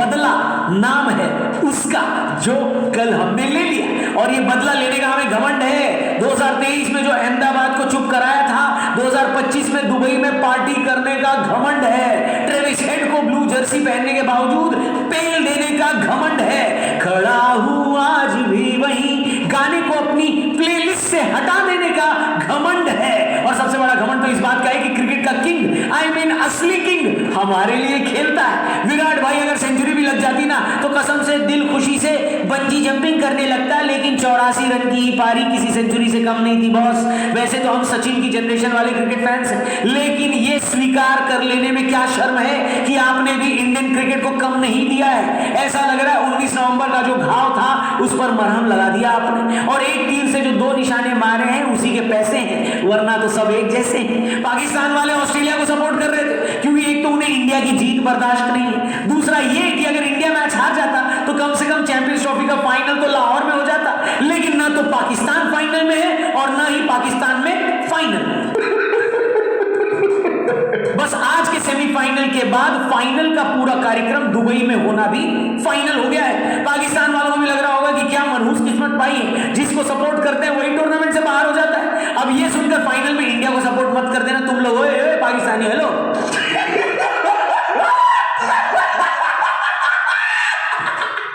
बदला नाम है उसका, जो कल हमने ले लिया, और ये बदला लेने का हमें घमंड है। 2023 में जो अहमदाबाद को चुप कराया था, 2025 में दुबई में पार्टी करने का घमंड है। ट्रेविस हेड को ब्लू जर्सी पहनने के बावजूद पेल देने का घमंड है। खड़ा हूं आज भी वहीं, गाने को अपनी प्लेलिस्ट से हटा देने का घमंड है। और सबसे बड़ा घमंड तो इस बात का है कि क्रिकेट का किंग, आई मीन असली किंग, हमारे लिए खेलता है। विराट भाई अगर सेंचुरी भी लग जाती ना तो कसम से दिल खुशी से बंजी जंपिंग करने लगता, लेकिन 84 रन की पारी किसी सेंचुरी से कम नहीं थी बॉस। वैसे तो हम सचिन की जनरेशन वाले क्रिकेट फैंस हैं, लेकिन ये स्वीकार कर लेने में क्या शर्म है कि आपने भी इंडियन क्रिकेट को कम नहीं दिया है। ऐसा लग रहा है 19 नवंबर का जो घाव था उस पर मरहम लगा दिया आपने, और एक तीर से जो 2 निशाने मारे हैं उसी के पैसे हैं, वरना तो सब एक जैसे हैं। पाकिस्तान वाले ऑस्ट्रेलिया को सपोर्ट कर रहे थे क्योंकि एक तो उन्हें इंडिया की जीत बर्दाश्त नहीं है, दूसरा ये कि अगर इंडिया मैच हार जाता तो कम से कम चैंपियंस ट्रॉफी का फाइनल तो लाहौर में हो जाता, लेकिन ना तो पाकिस्तान फाइनल में है और ना ही पाकिस्तान में फाइनल। बस आज के सेमीफाइनल के बाद फाइनल का पूरा कार्यक्रम दुबई में होना भी फाइनल हो गया है। पाकिस्तान वालों को भी लग रहा होगा कि क्या मनहूस किस्मत पाई है, जिसको सपोर्ट करते हैं वही टूर्नामेंट से बाहर हो जाता है। अब ये सुनकर फाइनल में इंडिया को सपोर्ट मत कर देना तुम लोग, ओए पाकिस्तानी हेलो।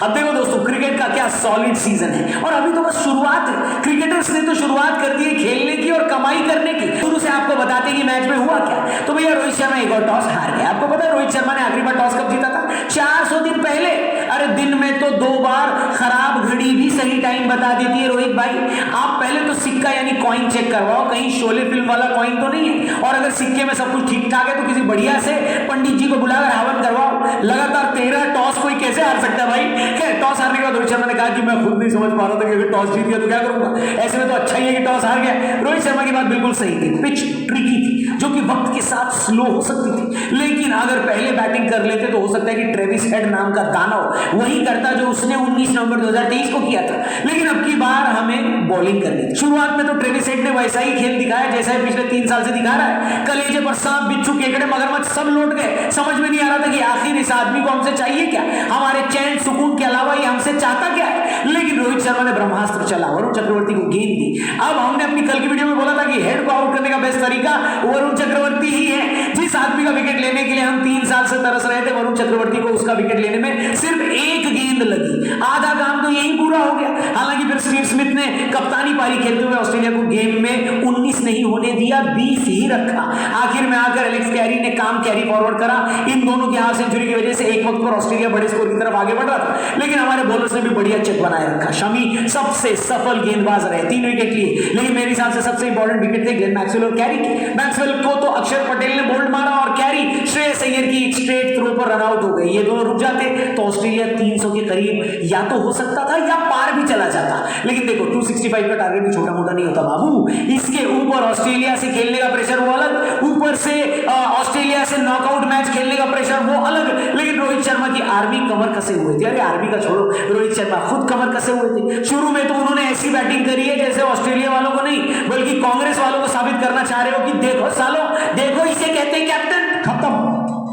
अब देखो दोस्तों, क्रिकेट का क्या सॉलिड सीजन है, और अभी तो बस शुरुआत है। क्रिकेटर्स ने तो शुरुआत कर दी है खेलने की और कमाई करने की। शुरू से आपको बताते कि मैच में हुआ क्या, तो भैया रोहित शर्मा एक और टॉस हार गया। आपको पता है रोहित शर्मा ने आखिरी बार टॉस कब जीता था? 400 दिन पहले। अरे दिन में तो 2 बार खराब घड़ी भी सही टाइम बता देती है रोहित भाई। आप पहले तो सिक्का यानी कॉइन चेक करवाओ, कहीं शोले फिल्म वाला कॉइन तो नहीं है, और अगर सिक्के में सब कुछ ठीक ठाक है तो किसी बढ़िया से पंडित जी को बुलाकर हवन करवाओ। लगातार 13 टॉस कोई कैसे हार सकता है भाई? टॉस हारने के बाद रोहित शर्मा ने कहा कि मैं खुद नहीं समझ पा रहा था कि अगर टॉस जीत गया तो क्या करूंगा, ऐसे में तो अच्छा ही है कि टॉस हार गया। रोहित शर्मा की बात बिल्कुल सही थी, पिच ट्रिकी थी जो कि वक्त के साथ स्लो हो सकती थी, लेकिन अगर पहले बैटिंग कर लेते तो हो सकता है कि ट्रेविस हेड नाम का दानव वही करता जो उसने 19 नवंबर 2023 को किया था। लेकिन अब की बार हमें बॉलिंग करनी थी। शुरुआत में तो ट्रेविस हेड ने वैसा ही खेल दिखाया जैसा पिछले 3 साल से दिखा रहा है। कलेजे पर सांप, बिच्छू, केकड़े, मगरमच्छ सब लौट गए। समझ में नहीं आ रहा था कि आखिर इस आदमी को हमसे चाहिए क्या, हमारे चैन सुकून के अलावा ये हमसे चाहता क्या है। लेकिन रोहित शर्मा ने ब्रह्मास्त्र चला, वरुण चक्रवर्ती को गेंद दी। अब हमने अपनी कल की वीडियो में बोला था कि हेड को आउट करने का बेस्ट तरीका वरुण चक्रवर्ती ही है। जिस आदमी का विकेट लेने के लिए हम 3 साल से तरस रहे थे, वरुण चक्रवर्ती को उसका विकेट लेने में सिर्फ 1 गेंद लगी, आधा काम तो यही पूरा हो गया। हालांकि फिर स्टीव स्मिथ ने कप्तानी पारी खेलते हुए ऑस्ट्रेलिया को गेम में 19 नहीं होने दिया, 20 ही रखा। आखिर में आकर एलेक्स कैरी ने काम कैरी फॉरवर्ड करा। इन दोनों की हाफ सेंचुरी की वजह से एक वक्त पर ऑस्ट्रेलिया बड़े स्कोर की तरफ आगे बढ़ रहा था, लेकिन हमारे बॉलर्स ने भी बढ़िया चेक बनाए रखा। शमी सबसे सफल गेंदबाज रहे, 3 विकेट लिए, लेकिन मेरे हिसाब से सबसे इंपॉर्टेंट विकेट थे ग्लेन मैक्सवेल और कैरी की। मैक्सवेल को तो अक्षर पटेल ने बोल्ड मारा और कैरी श्रेयस अय्यर की स्ट्रेट थ्रो पर रन आउट हो गई। ये दोनों रुक जाते तो ऑस्ट्रेलिया 300 के करीब या तो हो सकता था या पार भी चला जाता। लेकिन देखो 265 का टारगेट भी छोटा मोटा नहीं होता बाबू। इसके ऊपर ऑस्ट्रेलिया से खेलने का प्रेशर वो अलग, ऊपर से ऑस्ट्रेलिया से नॉकआउट मैच खेलने का प्रेशर वो अलग। लेकिन रोहित शर्मा की आर्मी कमर कसे हुए थे। अरे आर्मी का छोड़ो, रोहित शर्मा खुद कमर कसे हुए थे। शुरू में तो उन्होंने ऐसी बैटिंग करी है जैसे ऑस्ट्रेलिया वालों को नहीं बल्कि कांग्रेस वालों को साबित करना चाह रहे हो कि देखो सालो, देखो इसे कहते हैं कैप्टन, खत्म,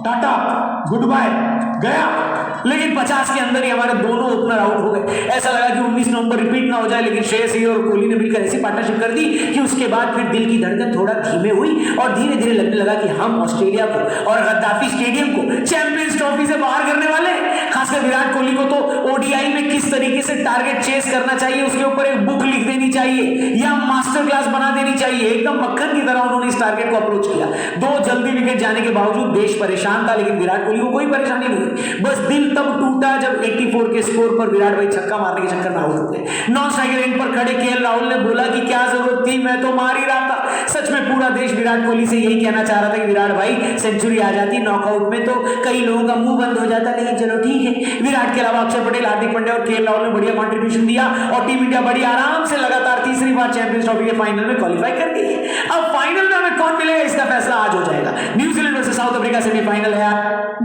टाटा, गुड बाय, गया। लेकिन 50 के अंदर ही हमारे दोनों ओपनर आउट हो गए। ऐसा लगा कि 19 नवंबर रिपीट ना हो जाए, लेकिन श्रेयस अय्यर और कोहली ने मिलकर ऐसी पार्टनरशिप कर दी कि उसके बाद फिर दिल की धड़कन थोड़ा धीमे हुई और धीरे धीरे लगने लगा कि हम ऑस्ट्रेलिया को और गद्दाफी स्टेडियम को चैंपियंस ट्रॉफी से बाहर करने वाले। खासकर विराट कोहली को तो ओडीआई में किस तरीके से टारगेट चेस करना चाहिए उसके ऊपर एक बुक लिख देनी चाहिए या मास्टर क्लास बना देनी चाहिए। एकदम मक्खन की तरह उन्होंने इस टारगेट को अप्रोच किया। 2 जल्दी विकेट जाने के बावजूद देश परेशान था, लेकिन विराट कोहली को कोई परेशानी नहीं हुई। बस दिल तब टूटा जब 84 के स्कोर पर विराट भाई छक्का मारने के चक्कर में आउट हो गए। नॉन स्ट्राइकर एंड पर खड़े केएल राहुल ने बोला कि क्या जरूरत थी, मैं तो मार ही रहा था। सच में पूरा देश विराट कोहली से यही कहना चाह रहा था कि विराट भाई सेंचुरी आ जाती नॉकआउट में तो कई लोगों का मुंह बंद हो जाता, लेकिन चलो ठीक है। विराट के अलावा अक्षर पटेल, हार्दिक पांड्या और केएल राहुल ने बढ़िया कंट्रीब्यूशन दिया और टीम इंडिया बड़ी आराम से लगातार तीसरी बार चैंपियंस ट्रॉफी के फाइनल में क्वालिफाई कर गई है। अब फाइनल में हमें कौन मिलेगा इसका फैसला आज हो जाएगा। New Zealand versus south Africa semifinal है।